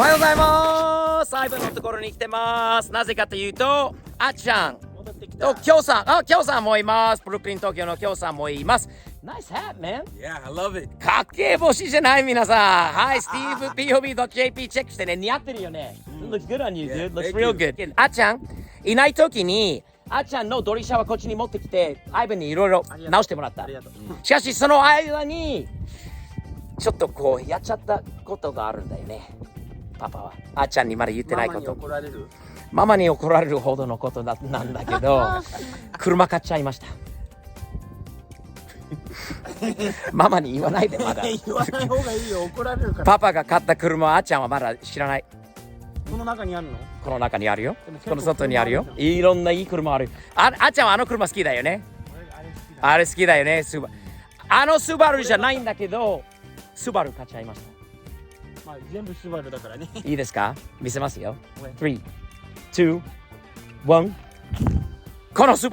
おはようございます。アイブンのところに来てます。なぜかというと、あっちゃんときょうさんもいます。ブルックリン東京のきょうさんもいます。Nice hat, man. Yeah, I love it. かっけえ星じゃない皆さん。はい、StevePOV.jp チェックしてね。似合ってるよね。Looks good on you, dude. Looks real good. あっちゃん、いないときに、あっちゃんのドリシャはこっちに持ってきて、アイブンにいろいろ直してもらった。しかしその間に、ちょっとこうやっちゃったことがあるんだよね。パパはあっちゃんにまだ言ってないこと。ママに怒られるほどのことなんだけど車買っちゃいましたママに言わないでまだ言わない方がいいよ、怒られるから。パパが買った車はあっちゃんはまだ知らない。この中にあるの？この中にあるよ。この外にあるよ。いろんないい車ある。あっちゃんはあの車好きだよね。あれ好きだよね。あのスバルじゃないんだけどスバル買っちゃいました。まあ全部スバルだからね。いいですか？見せますよ。3、2、1。このス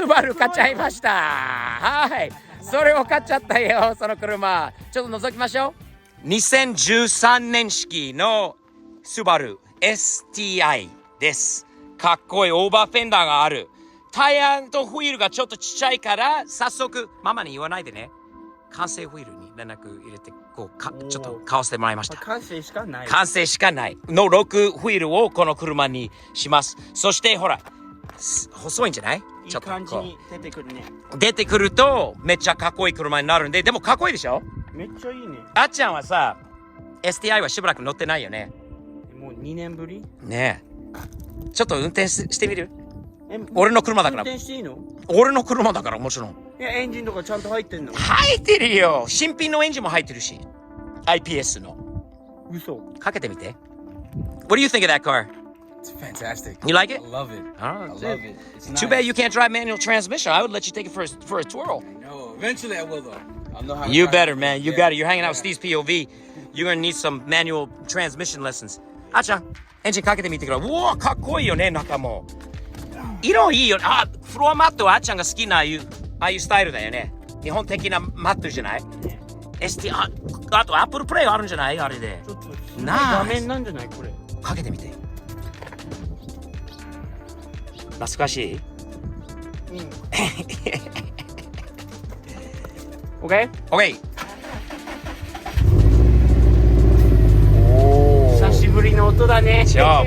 バル買っちゃいました。はい。それを買っちゃったよ、その車。ちょっと覗きましょう。2013年式のスバル STI です。かっこいいオーバーフェンダーがある。タイヤとホイールがちょっとちっちゃいから、早速、ママに言わないでね。完成ホイールに連絡入れて、こうちょっと買わせてもらいました。完成しかない。完成しかないの6ホイールをこの車にします。そしてほら、細いんじゃない？いい感じに出てくるね。出てくるとめっちゃかっこいい車になるんで、でもかっこいいでしょ？めっちゃいいね。あっちゃんはさ、STI はしばらく乗ってないよね。もう2年ぶり？ねえ。ちょっと運転してみる？俺の車だから。運転していいの？俺の車だからもちろん。いや、エンジンとかちゃんと入ってんの？入ってるよ。新品のエンジンも入ってるし。IPS の。嘘。かけてみて。What do you think of that car? It's fantastic. You like it? I love it. I love it. It's Too bad you can't drive manual transmission. I would let you take it for a twirl. No, eventually I will though. I'll know how to You drive better, it. man. You got it. You're hanging out with Steve's POV. You're gonna need some manual transmission lessons. あっちゃん、エンジンかけてみてください。うわ、かっこいいよね、中も。色いいよね。あ、フロアマットはあっちゃんが好きなああいうスタイルだよね。日本的なマットじゃない？ ST、あと Apple Play あるんじゃない？あれで。ちょっとな画面なんじゃないこれ？かけてみて。懐かしい？うん。OK？ OK。久しぶりの音だね。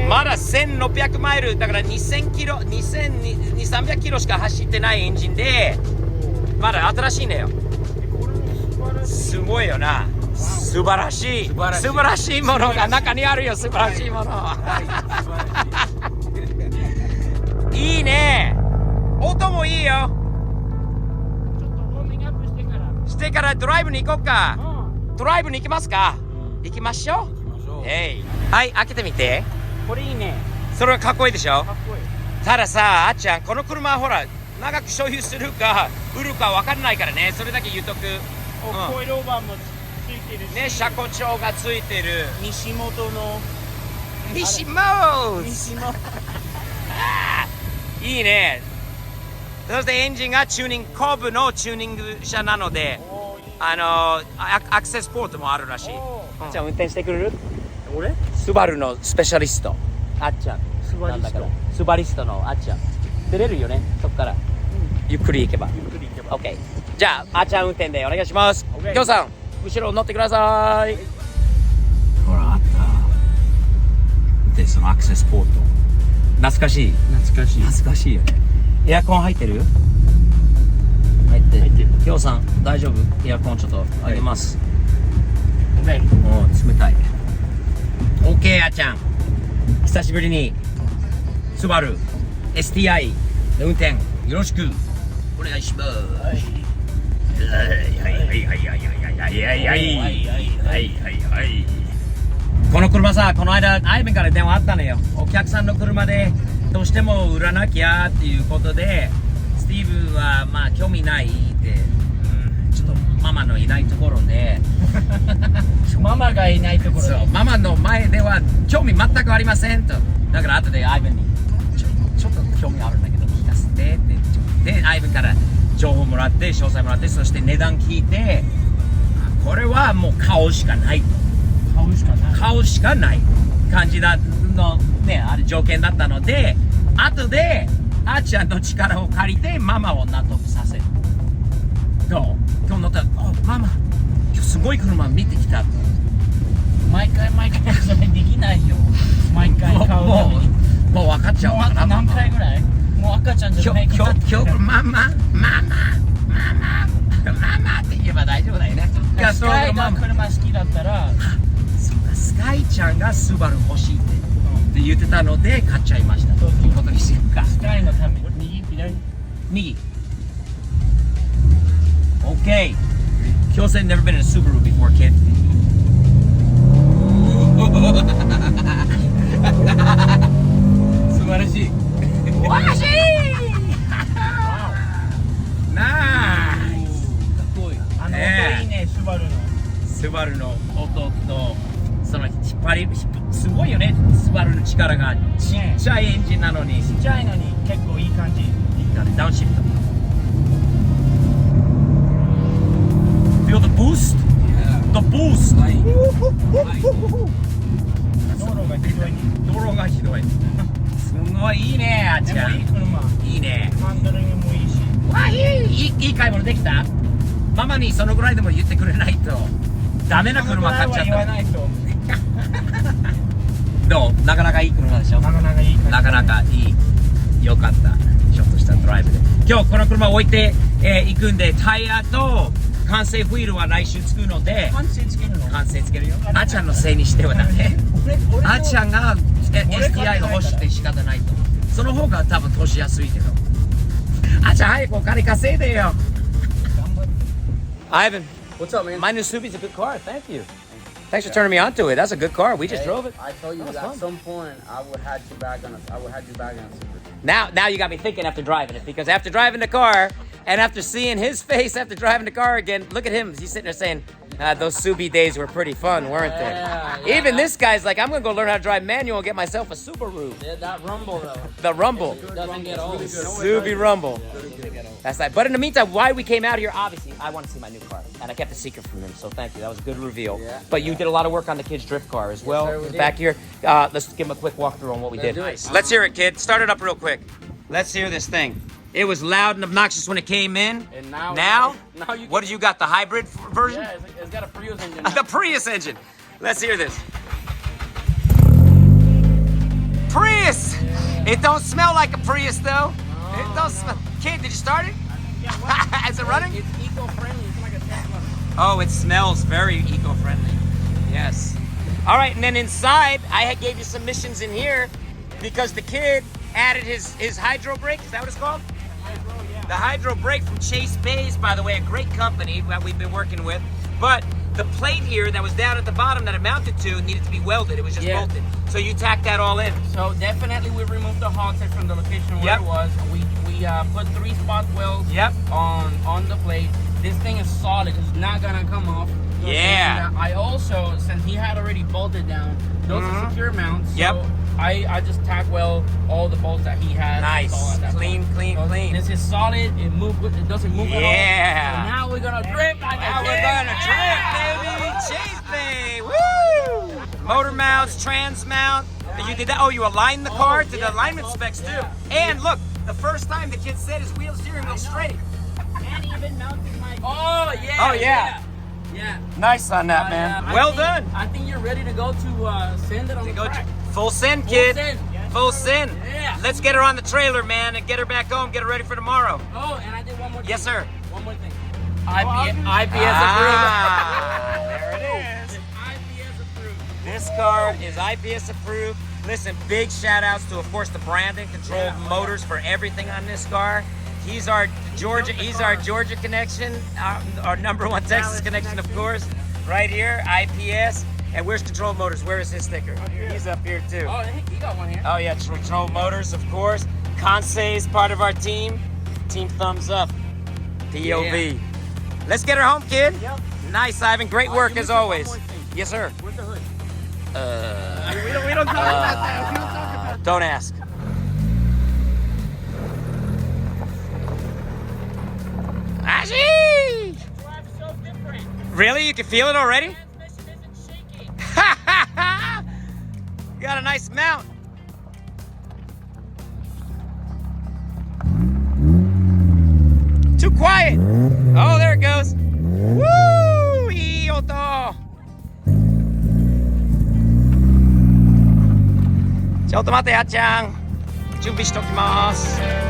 まだ1600マイルだから2000キロ、2300キロしか走ってないエンジンで、まだ新しいんだよ。すごいよな。素晴らしいものが中にあるよ。素晴らしいもの。いいね。音もいいよ。ちょっとウォーミングアップしてからドライブに行こうか。ドライブに行きますか？行きましょう。はい、開けてみて。これいいね。それはかっこいいでしょ？かっこいい。たださ、あっちゃん、この車ほら長く所有するか売るか分かんないからね。それだけ言うとく。コイルオーバーもついてるしね、車庫帳がついてる。西本の西本いいね。そしてエンジンが後部のチューニング車なので、アクセスポートもあるらしい。じゃあ運転してくれる？俺？スバルのスペシャリストあっちゃん。スバリスト。スバリストのあっちゃん。出れるよね、そっから。ゆっくり行けば。OK。じゃあ、あっちゃん運転でお願いします。きょうさん、後ろ乗ってください。ほら、あった。で、そのアクセスポート。懐かしいよね。エアコン入ってる？入ってる。きょうさん、大丈夫？エアコンちょっと上げます。冷たい。OK、あっちゃん。久しぶりに、スバル STI の運転、よろしくお願いします。この車さ、この間アイベンから電話あったのよ。お客さんの車でどうしても売らなきゃっていうことで、スティーブはまあ興味ないって、ちょっとママのいないところでママがいないところで、そう、ママの前では興味全くありませんと。だから後でアイベンにちょっと興味あるんだけど聞かせてって。で、アイベンから情報もらって、詳細もらって、そして値段聞いて、これはもう買うしかないと。買うしかない。感じだのね、あれ条件だったので、後であーちゃんの力を借りてママを納得させる。どう？今日乗ったら、ママ、今日すごい車見てきた。毎回それできないよ。毎回買うために。もう分かっちゃうもうあと何回ぐらい？もう赤ちゃんじゃないかなって。今日ママって言えば大丈夫だよね。スカイが車好きだったら、そうか、スカイちゃんがスバル欲しいって言ってたので買っちゃいましたということにしようか。スカイのために右左右 OK Kyo-san never been in a Subaru before, kid. 素晴らしい。わしナイスかっこいい。あの音いいね、スバルの。スバルの音とその引っ張りすごいよね。スバルの力がちっちゃいエンジンなのにちっちゃいのに結構いい感じ。いいからダウンシフト Feel the boost? The boost! 道路がひどいすごいいいねあっちゃんいい車。いいねハンドリングもいいし。わいい買い物できたママにそのぐらいでも言ってくれないとダメな車買っちゃっ言わたないと。どうなかなかいい車でしょなかなかいい感じ。なかなかいいよかったちょっとしたドライブで今日この車置いて、行くんでタイヤと完成ホイールは来週つくので完成つけるの？完成つけるよあっちゃんのせいにしてはダメあっちゃんが STI が欲しくて仕方ないとその方が多分通しやすいけどあっちゃん早くお金稼いでよ Ivan What's up, man? my new Subi's a good car thank you thanks for turning me on to it that's a good car we just drove it I told you That was at fun. some point I would have you back on a Super. Now you got me thinking after driving it because after driving the car and after seeing his face after driving the car again, look at him. He's sitting there saying, those Subi days were pretty fun, weren't they? Yeah. Even this guy's like, I'm gonna go learn how to drive manual and get myself a Subaru. Yeah, that rumble though The Rumble. doesn't get old. Subi Rumble. That's like, but in the meantime, why we came out here, obviously, I want to see my new car. And I kept a secret from him, so thank you. That was a good reveal. Yeah. But you did a lot of work on the kid's drift car as well. sir, we did. Back here. Let's give him a quick walkthrough on what we did. do it. Let's hear it, kid. Start it up real quick. Let's hear this thing. It was loud and obnoxious when it came in. And now you What did you got? The hybrid version? Yeah, it's got a Prius engine. The Prius engine. Let's hear this. Prius. It don't smell like a Prius though. It don't smell. Kid, did you start it? Is it running? It's eco-friendly. It's like a Tesla. Oh, it smells very eco-friendly. Yes. All right, and then inside, I gave you some missions in here because the kid added his hydro brake. Is that what it's called? The hydro brake from Chase Bays, by the way, a great company that we've been working with. But the plate here that was down at the bottom that it mounted to needed to be welded. It was just Yeah. bolted. So you tacked that all in. So definitely we removed the halter from the location where Yep. it was. We put 3 spot welds Yep. on the plate. This thing is solid. It's not gonna come off. Yeah. And I also, since he had already bolted down, those are secure mounts. So Yep. I just tack weld all the bolts that he had. Nice. installed at that Clean, point. clean, So clean. This is solid. It doesn't move at all. Yeah. So now we're gonna drip like Now a we're gonna trip, baby! Chase Bay! Woo! Motor mounts, trans mount. You did that? Oh, you aligned the car to the alignment specs too. And look, the first time the kid said his wheel steering wheel straight. And even mounted my. Oh yeah. Oh, yeah. Yeah. Nice on that, man. Well done. I think you're ready to go to send it on the Go track. full send, kid. send. Full send. Yeah. Let's get her on the trailer, man, and get her back home. Get her ready for tomorrow. Oh, and I did one more thing. Yes, sir. One more thing. IPS Ah, there it is. approved. IPS approved. This car is IPS approved. Listen, big shout outs to, of course, the Brandon Controlled Motors for everything on this car. He's our Georgia connection, our number one Texas connection, of course. Right here, IPS. And where's Control Motors? Where is his sticker? He's up here too. Oh, he got one here. Oh yeah, Control Motors, of course. Conseil is part of our team. Team thumbs up. POV. Yeah. Let's get her home, kid. Yep. Nice, Ivan. Great work you as missed one always. more thing. Yes, sir. Where's the hood? We don't talk about that. We don't talk about Don't ask. Ashi! that. Drive's so different. Really? You can feel it already? Transmission isn't shaking. got a nice mount. Too quiet. Oh, there it goes. Woo! いい音。ちょっと待って、やっちゃん。準備しときます。